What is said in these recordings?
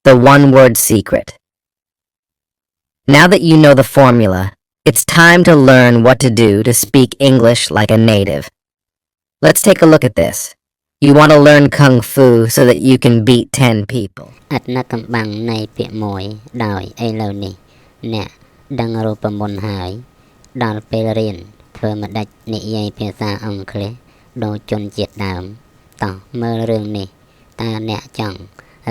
the one-word secret. Now that you know the formula, it's time to learn what to do to speak English like a native. Let's take a look at this. You want to learn Kung Fu so that you can beat 10 people. អត្ថន័យកំបាំងនៃពាក្យមួយដោយឥឡូវនេះអ្នកដឹងរូបមន្តហើយដល់ពេលរៀនធ្វើម្ដេចនិយាយភាសាអង់គ្លេសដោយជនជាតិដើមតោះមើលរឿងនេះតើអ្នកចង់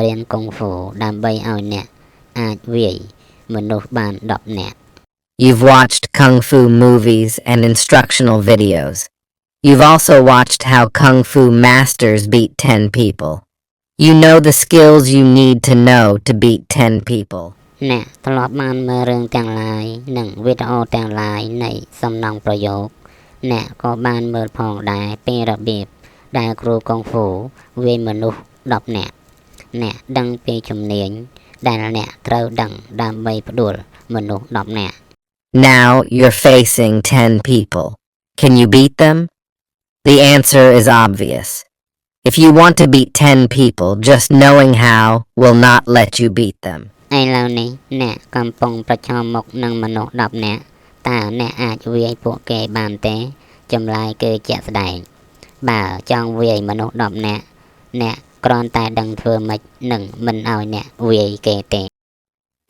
រៀនកុងហ្វូដើម្បីឲ្យអ្នកអាចវាយមនុស្សបាន10នាក់ You've watched Kung Fu movies and instructional videos. You've also watched how Kung Fu masters beat 10 people. You know the skills you need to know to beat 10 people. អ្នកធ្លាប់បានមើលរឿងទាំងឡាយនិងវីដេអូទាំងឡាយនៃសំណង់ប្រយោគអ្នកក៏បានមើលផងដែរពីរបៀបដែលគ្រូកុងហ្វូវាយមនុស្ស10នាក់អ្នកដឹងពីជំនាញដែលអ្នកត្រូវដឹងដើម្បីផ្ដួលមនុស្ស10នាក់ Now you're facing 10 people. Can you beat them? The answer is obvious. If you want to beat 10 people, just knowing how will not let you beat them. ឥឡូវនេះអ្នកកំពុងប្រឈមមុខនឹងមនុស្ស10នាក់តើអ្នកអាចវាយពួកគេបានទេចម្លើយគឺជាក់ស្ដែងបើចង់វាយមនុស្ស10នាក់អ្នកគ្រាន់តែដឹងធ្វើម៉េចនឹងមិនឲ្យអ្នកវាយគេទេ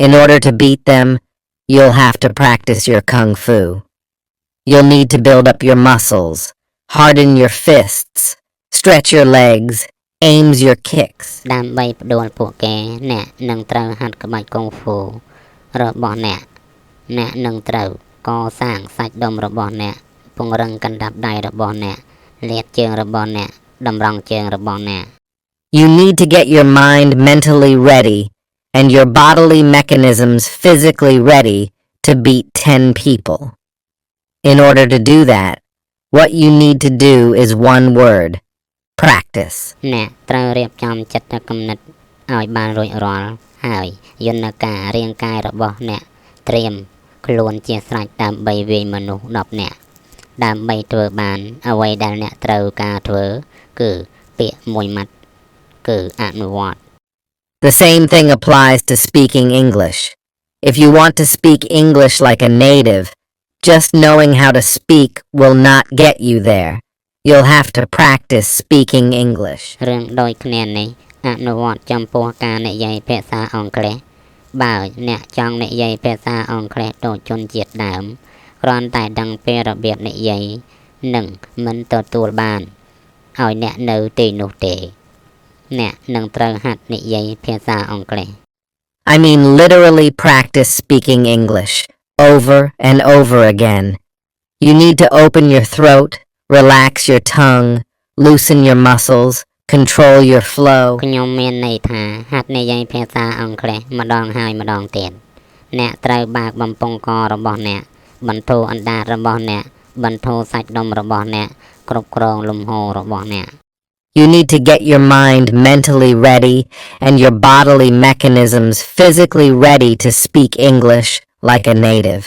In order to beat them, you'll have to practice your Kung Fu. You'll need to build up your muscles, harden your fists, stretch your legs, aims your kicks. ដើម្បីផ្ដួលពួកគេអ្នកនឹងត្រូវហាត់ក្បាច់កុងហ្វូរបស់អ្នកនឹងត្រូវកសាងសាច់ដុំរបស់អ្នកពង្រឹងកណ្ដាប់ដៃរបស់អ្នកលាតជើងរបស់អ្នកតម្រង់ជើងរបស់អ្នក You need to get your mind mentally ready and your bodily mechanisms physically ready to beat 10 people. In order to do that, what you need to do is one word: practice. អ្នកត្រូវរៀបចំចិត្តគំនិតឲ្យបានរួចរាល់ហើយយន្តការរាងកាយរបស់អ្នកត្រៀមខ្លួនជាស្រេចដើម្បីវាយមនុស្ស10នាក់ដើម្បីធ្វើបានអ្វីដែលអ្នកត្រូវការធ្វើគឺពាក្យមួយម៉ាត់គឺអនុវត្ត The same thing applies to speaking English. If you want to speak English like a native, just knowing how to speak will not get you there. You'll have to practice speaking English. រឿងដូចគ្នានេះអនុវត្តចំពោះការនិយាយភាសាអង់គ្លេសបើអ្នកចង់និយាយភាសាអង់គ្លេសដូចជនជាតិដើមគ្រាន់តែដឹងពីរបៀបនិយាយនិងមិនទទួលបានឲ្យអ្នកនៅទីនោះទេអ្នកនឹងត្រូវហាត់និយាយភាសាអង់គ្លេស I mean literally practice speaking English over and over again. You need to open your throat, relax your tongue, loosen your muscles, control your flow. ខ្ញុំមានន័យថាហាត់និយាយភាសាអង់គ្លេសម្ដងហើយម្ដងទៀតអ្នកត្រូវបើកបំពង់ករបស់អ្នកបន្ធូរអណ្ដាតរបស់អ្នកបន្ធូរសាច់ដុំរបស់អ្នកគ្រប់គ្រងលំហូររបស់អ្នក You need to get your mind mentally ready and your bodily mechanisms physically ready to speak English like a native.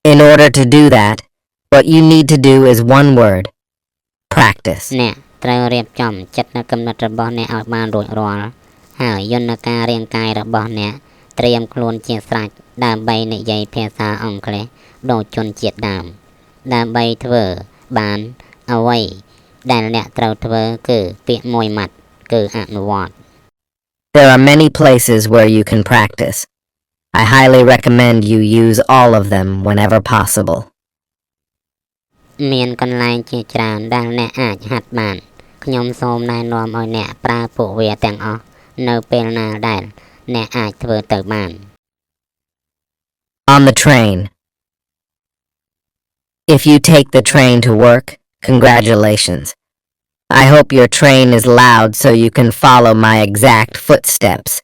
In order to do that, what you need to do is one word: practice. អ្នកត្រូវរៀបចំចិត្តគំនិតរបស់អ្នកឲ្យបានរួចរាល់ហើយយន្តការរាងកាយរបស់អ្នកត្រៀមខ្លួនជាស្រេចដើម្បីនិយាយភាសាអង់គ្លេសដូចជនជាតិដើមដើម្បីធ្វើបានអ្វីដែលអ្នកត្រូវធ្វើគឺពាក្យមួយម៉ាត់គឺអនុវត្ត There are many places where you can practice. I highly recommend you use all of them whenever possible. មានកន្លែងជាច្រើនដែលអ្នកអាចហាត់បានខ្ញុំសូមណែនាំឲ្យអ្នកប្រើពួកវាទាំងអស់នៅពេលណាដែលអ្នកអាចធ្វើទៅបាន On the train. If you take the train to work, congratulations. I hope your train is loud so you can follow my exact footsteps.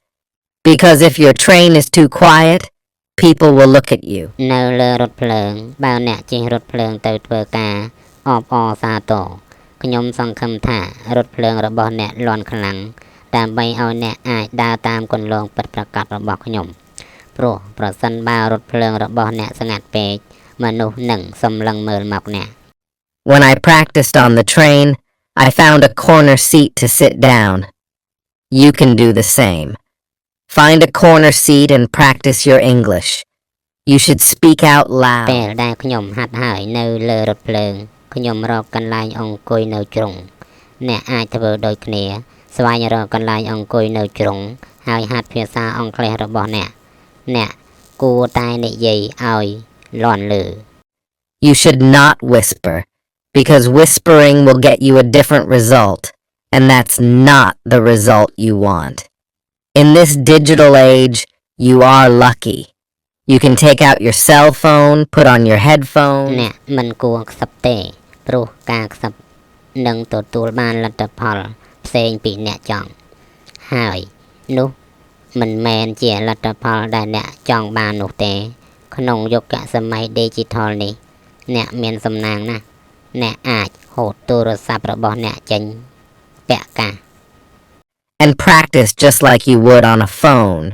Because if your train is too quiet, people will look at you. នៅលើរថភ្លើងបើអ្នកជិះរថភ្លើងទៅធ្វើការអបអរសាទរខ្ញុំសង្ឃឹមថារថភ្លើងរបស់អ្នកលាន់ខ្លាំងដើម្បីឲ្យអ្នកអាចដើរតាមគន្លងពិតប្រាកដរបស់ខ្ញុំព្រោះប្រសិនបើរថភ្លើងរបស់អ្នកស្ងាត់ពេកមនុស្សនឹងសម្លឹងមើលមកអ្នក When I practiced on the train, I found a corner seat to sit down. You can do the same. Find a corner seat and practice your English. You should speak out ពេល loud. ដែលខ្ញុំហាត់ហើយនៅលើរថភ្លើងខ្ញុំរកកន្លែងអង្គុយនៅជ្រុងអ្នកអាចធ្វើដូចគ្នាស្វែងរកកន្លែងអង្គុយនៅជ្រុងហើយហាត់ភាសាអង់គ្លេសរបស់អ្នកគួរតែនិយាយឲ្យលាន់លឺ You should not whisper, because whispering will get you a different result, and that's not the result you want. In this digital age, you are lucky. You can take out your cell phone, put on your headphones. អ្នកមិនគួរខ្សឹបទេព្រោះការខ្សឹបនឹងទទួលបានលទ្ធផលផ្សេងពីអ្នកចង់ហើយនោះមិនមែនជាលទ្ធផលដែលអ្នកចង់បាននោះទេក្នុងយុគសម័យ digital នេះអ្នកមានសំណាងណាស់អ្នកអាចហូតទូរស័ព្ទរបស់អ្នកចេញពាក់កាស And practice just like you would on a phone.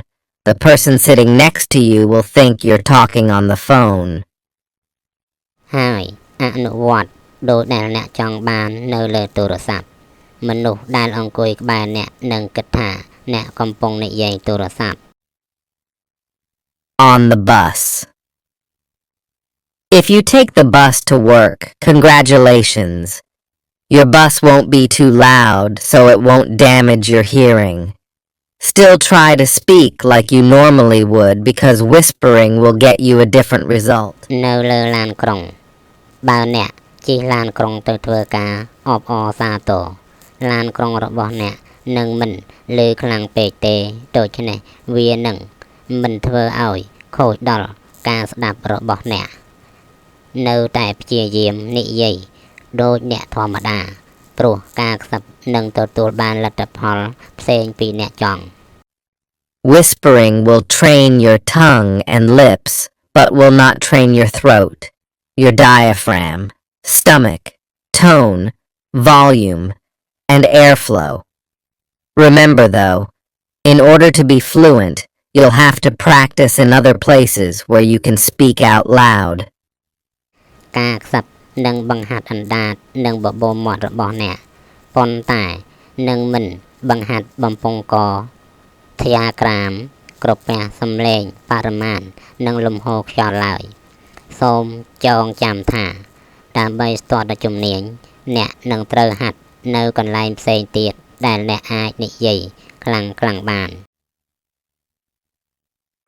The person sitting next to you will think you're talking on the phone. ហើយអនុវត្តដូចដែលអ្នកចង់បាននៅលើទូរស័ព្ទមនុស្សដែលអង្គុយក្បែរអ្នកនឹងគិតថាអ្នកកំពុងនិយាយទូរស័ព្ទ On the bus. If you take the bus to work, congratulations. Your bus won't be too loud, so it won't damage your hearing. Still try to speak like you normally would, because whispering will get you a different result. នៅលើឡានក្រុងបើអ្នកជិះឡានក្រុងទៅធ្វើការអបអរសាទរឡានក្រុងរបស់អ្នកនឹងមិនលើខ្លាំងពេកទេដូច្នេះវានឹងមិនធ្វើឲ្យខូចដល់ការស្ដាប់របស់អ្នកនៅតែព្យាយាមនិយាយដូចអ្នកធម្មតាព្រោះការខ្សឹបនឹងទទួលបានលទ្ធផលផ្សេងពីអ្នកចង់ Whispering will train your tongue and lips, but will not train your throat, your diaphragm, stomach, tone, volume, and airflow. Remember though, in order to be fluent, you'll have to practice in other places where you can speak out loud. ការខ្សឹបនឹងបង្ហាត់អណ្ដាតនិងបបោមាត់របស់អ្នកប៉ុន្តែនឹងមិនបង្ហាត់បំពង់កធ្យាក្រាមក្រពះសំឡេងបរិមាណនិងលំហូរខ្យល់ឡើយសូមចងចាំថាដើម្បីស្ទាត់ដល់ជំនាញអ្នកនឹងត្រូវហាត់នៅកន្លែងផ្សេងទៀតដែលអ្នកអាចនិយាយខ្លាំងៗបាន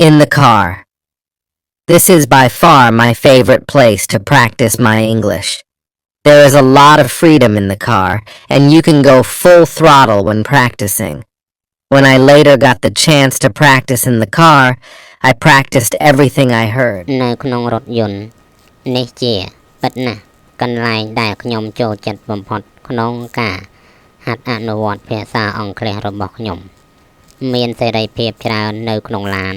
In the car. This is by far my favorite place to practice my English. There is a lot of freedom in the car, and you can go full throttle when practicing. When I later got the chance to practice in the car, I practiced everything I heard. នៅក្នុងរថយន្តនេះជាពិតណាស់កន្លែងដែលខ្ញុំចូលចិត្តបំផុតក្នុងការហាត់អនុវត្តភាសាអង់គ្លេសរបស់ខ្ញុំមានសេរីភាពច្រើននៅក្នុងឡាន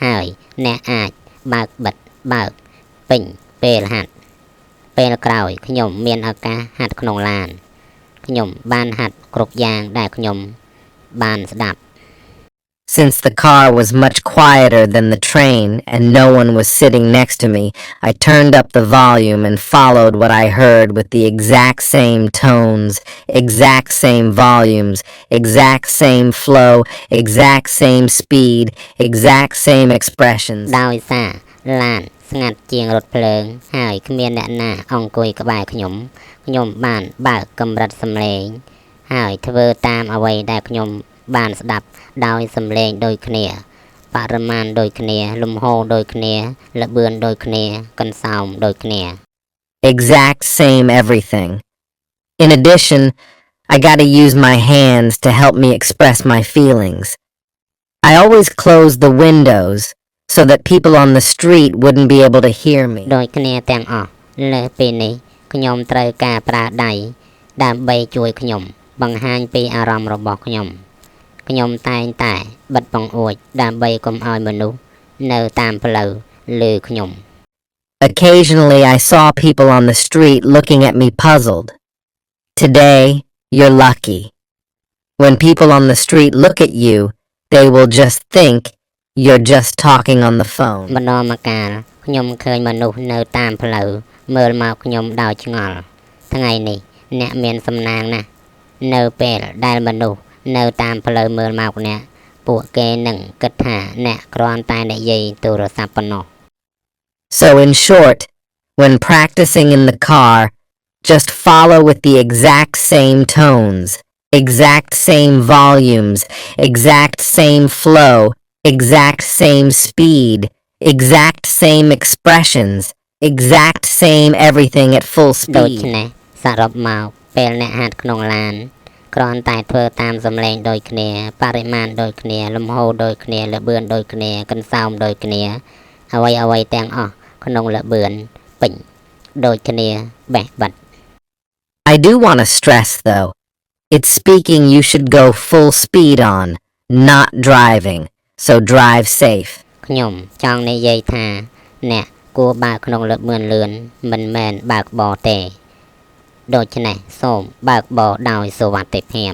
ហើយអ្នកអាចបើកបិទបើកពេញពេលហាត់ពេលក្រោយខ្ញុំមានឱកាសហាត់ក្នុងឡានខ្ញុំបានហាត់គ្រប់យ៉ាងដែលខ្ញុំបានស្ដាប់ Since the car was much quieter than the train and no one was sitting next to me, I turned up the volume and followed what I heard with the exact same tones, exact same volumes, exact same flow, exact same speed, exact same expressions. ដោយសារឡានស្ងាត់ជាងរថភ្លើងហើយគ្មានអ្នកណាអង្គុយក្បែរខ្ញុំបានបើកកម្រិតសំឡេងហើយធ្វើតាមអ្វីដែលខ្ញុំបានស្ដាប់ដោយសំឡេងដូចគ្នាបរិមាណដូចគ្នាលំហូរដូចគ្នាល្បឿនដូចគ្នាកន្សោមដូចគ្នា Exact same everything. In addition, I got to use my hands to help me express my feelings. I always closed the windows so that people on the street wouldn't be able to hear me. ដូចគ្នាទាំងអស់លើសពីនេះខ្ញុំត្រូវការប្រើដៃដើម្បីជួយខ្ញុំបង្ហាញពីអារម្មណ៍របស់ខ្ញុំតែងតែបិទបង្អួចដើម្បីកុំឲ្យមនុស្សនៅតាមផ្លូវឮខ្ញុំ Occasionally, I saw people on the street looking at me puzzled. Today, you're lucky. When people on the street look at you, they will just think you're just talking on the phone. ម្ដងម្កាលខ្ញុំឃើញមនុស្សនៅតាមផ្លូវមើលមកខ្ញុំដោយឆ្ងល់ថ្ងៃនេះអ្នកមានសំណាងណាស់នៅពេលដែលមនុស្សនៅតាមផ្លូវមើលមកអ្នក ពួកគេនឹងគិតថាអ្នកគ្រាន់តែនិយាយទូរស័ព្ទប៉ុណ្ណោះ So in short, when practicing in the car, just follow with the exact same tones, exact same volumes, exact same flow, exact same speed, exact same expressions, exact same everything at full ដូច្ speed. នេះសរុបមកពេលអ្នកហាត់ក្នុងឡានគ្រាន់តែធ្វើតាមសំឡេងដូចគ្នាបរិមាណដូចគ្នាលំហូរដូចគ្នាល្បឿនដូចគ្នាកន្សោមដូចគ្នាអ្វីៗទាំងអស់ក្នុងល្បឿនពេញដូចគ្នាបេះបិទ I do want to stress though, it's speaking you should go full speed on, not driving, so drive safe. ខ្ញុំចង់និយាយថាអ្នកគួរបើកក្នុងល្បឿនលឿនមិនមែនបើកបរទេដូច្នេះសូមបើកបរដោយសុវត្ថិភាព